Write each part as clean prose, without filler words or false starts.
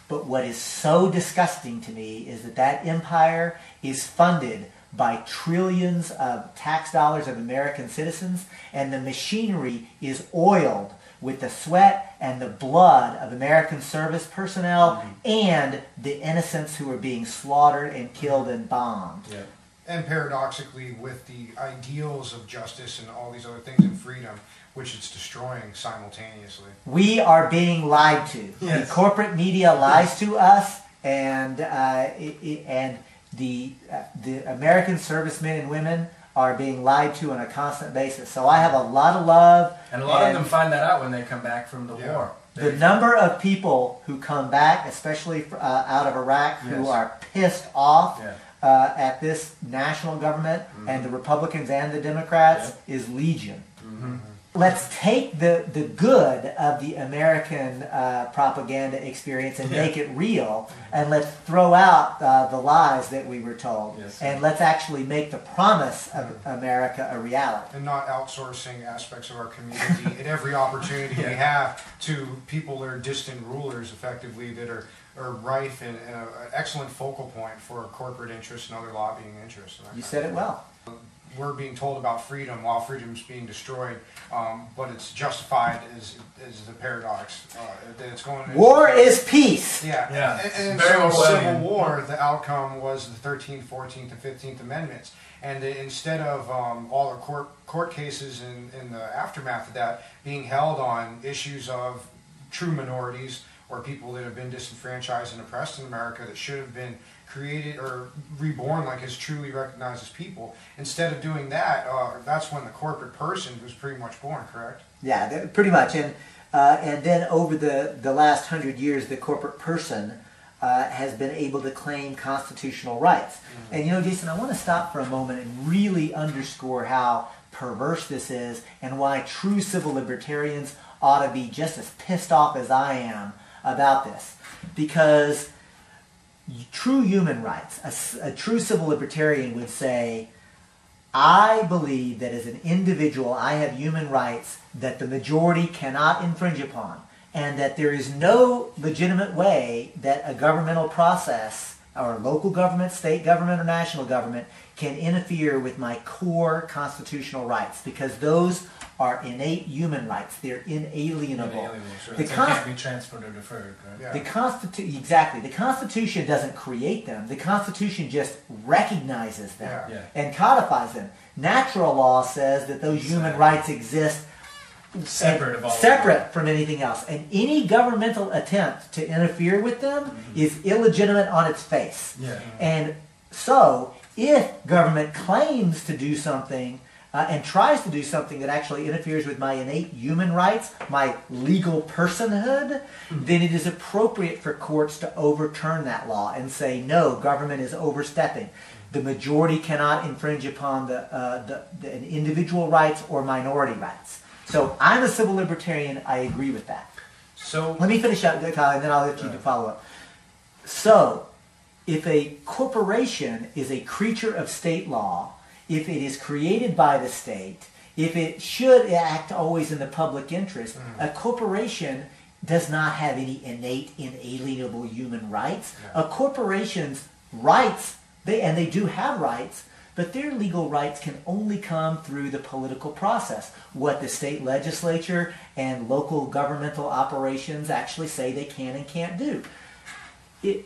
But what is so disgusting to me is that that empire is funded by trillions of tax dollars of American citizens, and the machinery is oiled with the sweat and the blood of American service personnel and the innocents who are being slaughtered and killed and bombed. Yeah. And paradoxically, with the ideals of justice and all these other things and freedom, which it's destroying simultaneously. We are being lied to. Yes. The corporate media lies to us, and the American servicemen and women are being lied to on a constant basis. So I have a lot of love. And a lot of them find that out when they come back from the war. The number of people who come back, especially out of Iraq, who are pissed off at this national government and the Republicans and the Democrats is legion. Let's take the good of the American propaganda experience and make it real, and let's throw out the lies that we were told, and let's actually make the promise of America a reality. And not outsourcing aspects of our community at every opportunity we have to people that are distant rulers, effectively, that are rife and an excellent focal point for corporate interests and other lobbying interests. You said it well. We're being told about freedom while freedom is being destroyed, but it's justified as the paradox. That it's going. War is peace. Yeah. And so Civil War, the outcome was the 13th, 14th, and 15th Amendments. And instead of all the court cases in the aftermath of that being held on issues of true minorities or people that have been disenfranchised and oppressed in America that should have been created or reborn like as truly recognized as people. Instead of doing that, that's when the corporate person was pretty much born, correct? Yeah, pretty much. And then over the last 100 years, the corporate person has been able to claim constitutional rights. And you know, Jason, I want to stop for a moment and really underscore how perverse this is and why true civil libertarians ought to be just as pissed off as I am about this. Because true human rights, a true civil libertarian would say, I believe that as an individual I have human rights that the majority cannot infringe upon, and that there is no legitimate way that a governmental process, or local government, state government, or national government, can interfere with my core constitutional rights, because those are innate human rights. They're inalienable. They can't be transferred or deferred. Right? The exactly. The Constitution doesn't create them. The Constitution just recognizes them and codifies them. Natural law says that those human rights exist separate from anything else. And any governmental attempt to interfere with them is illegitimate on its face. And so, if government claims to do something and tries to do something that actually interferes with my innate human rights, my legal personhood, then it is appropriate for courts to overturn that law and say, no, government is overstepping. The majority cannot infringe upon the individual rights or minority rights. So I'm a civil libertarian. I agree with that. So let me finish up, Kyle, and then I'll let you to follow up. So if a corporation is a creature of state law, if it is created by the state, if it should act always in the public interest, a corporation does not have any innate, inalienable human rights. A corporation's rights, and they do have rights, but their legal rights can only come through the political process. What the state legislature and local governmental operations actually say they can and can't do.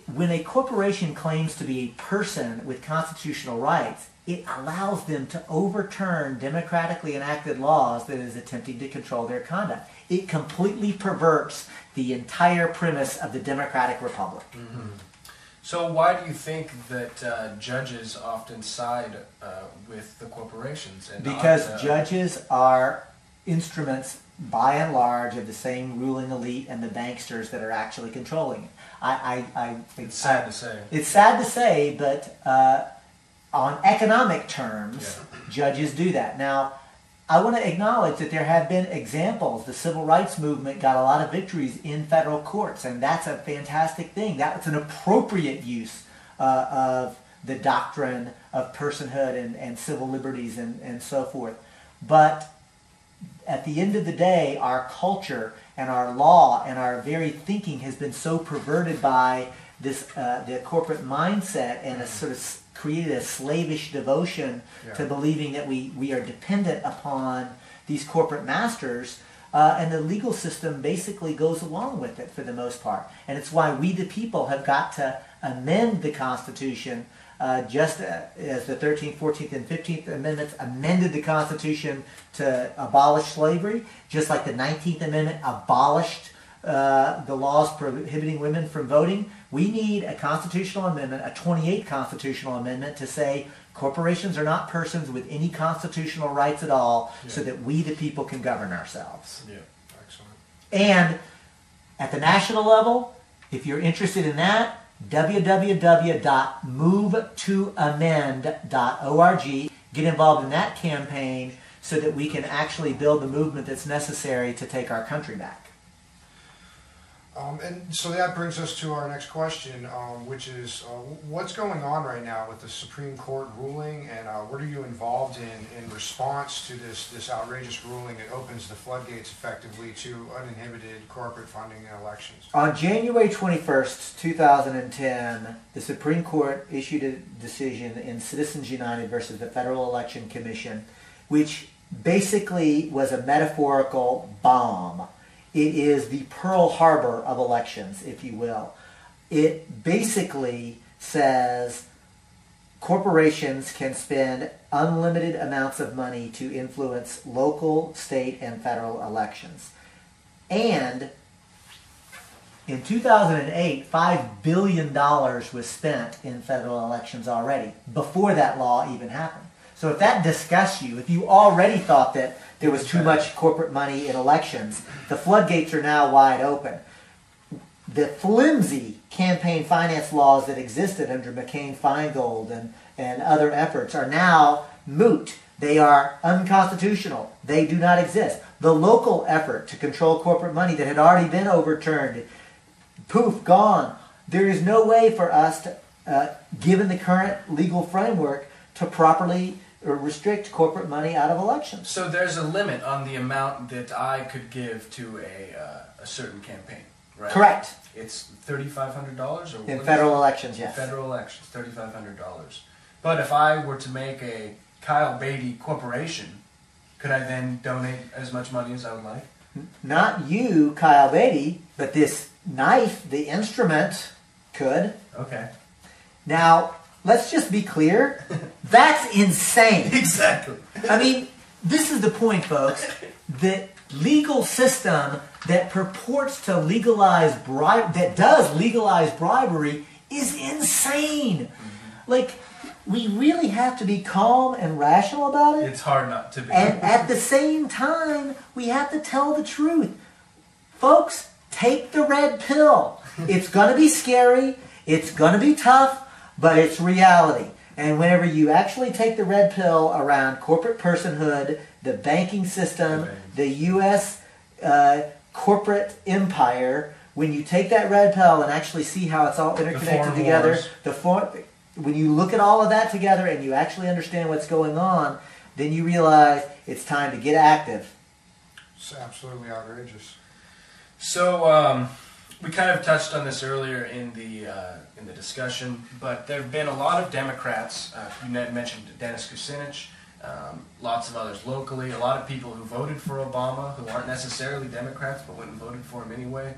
When a corporation claims to be a person with constitutional rights, it allows them to overturn democratically enacted laws that is attempting to control their conduct. It completely perverts the entire premise of the democratic republic. So why do you think that judges often side with the corporations? And because judges are instruments, by and large, of the same ruling elite and the banksters that are actually controlling it. It's sad to say. It's sad to say, but on economic terms, judges do that. Now, I want to acknowledge that there have been examples. The civil rights movement got a lot of victories in federal courts, and that's a fantastic thing. That's an appropriate use of the doctrine of personhood and civil liberties and so forth. But at the end of the day, our culture and our law and our very thinking has been so perverted by this the corporate mindset, and a sort of created a slavish devotion to believing that we are dependent upon these corporate masters, and the legal system basically goes along with it for the most part. And it's why we the people have got to amend the Constitution, just as the 13th, 14th, and 15th Amendments amended the Constitution to abolish slavery, just like the 19th Amendment abolished the laws prohibiting women from voting. We need a constitutional amendment, a 28th constitutional amendment, to say corporations are not persons with any constitutional rights at all, so that we the people can govern ourselves. Yeah, excellent. And at the national level, if you're interested in that, www.movetoamend.org. Get involved in that campaign so that we can actually build the movement that's necessary to take our country back. And so that brings us to our next question, which is what's going on right now with the Supreme Court ruling, and what are you involved in response to this outrageous ruling that opens the floodgates effectively to uninhibited corporate funding in elections? On January 21st, 2010, the Supreme Court issued a decision in Citizens United versus the Federal Election Commission, which basically was a metaphorical bomb. It is the Pearl Harbor of elections, if you will. It basically says corporations can spend unlimited amounts of money to influence local, state, and federal elections. And in 2008, $5 billion was spent in federal elections already, before that law even happened. So if that disgusts you, if you already thought that there was too much corporate money in elections, the floodgates are now wide open. The flimsy campaign finance laws that existed under McCain-Feingold and other efforts are now moot. They are unconstitutional. They do not exist. The local effort to control corporate money that had already been overturned, poof, gone. There is no way for us to, given the current legal framework, to properly restrict corporate money out of elections. So there's a limit on the amount that I could give to a certain campaign, right? Correct. It's $3,500 or in federal elections, yes. In federal elections, $3,500. But if I were to make a Kyle Beatty corporation, could I then donate as much money as I would like? Not you, Kyle Beatty, but this knife, the instrument, could. Okay. Now, let's just be clear. That's insane. Exactly. I mean, this is the point, folks. The legal system that purports to legalize that does legalize bribery is insane. Like, we really have to be calm and rational about it. It's hard not to be. And at the same time, we have to tell the truth. Folks, take the red pill. It's going to be scary. It's going to be tough. But it's reality. And whenever you actually take the red pill around corporate personhood, the banking system, the U.S. Corporate empire, when you take that red pill and actually see how it's all interconnected together, when you look at all of that together and you actually understand what's going on, then you realize it's time to get active. It's absolutely outrageous. So, we kind of touched on this earlier in the discussion, but there have been a lot of Democrats. You mentioned Dennis Kucinich, lots of others locally, a lot of people who voted for Obama who aren't necessarily Democrats but went and voted for him anyway.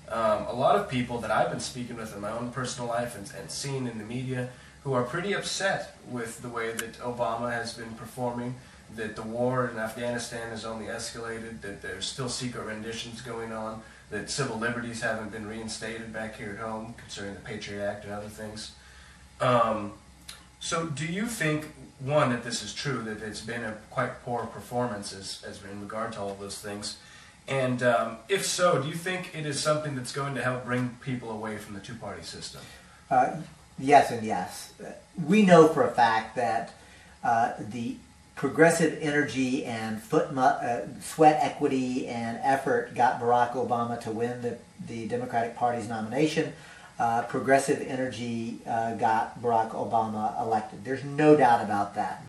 A lot of people that I've been speaking with in my own personal life and seen in the media who are pretty upset with the way that Obama has been performing, that the war in Afghanistan has only escalated, that there's still secret renditions going on, that civil liberties haven't been reinstated back here at home concerning the Patriot Act and other things. So do you think, one, that this is true, that it's been a quite poor performance as in regard to all of those things? And if so, do you think it is something that's going to help bring people away from the two-party system? Yes and yes. We know for a fact that the progressive energy and sweat equity and effort got Barack Obama to win the Democratic Party's nomination. Progressive energy got Barack Obama elected. There's no doubt about that.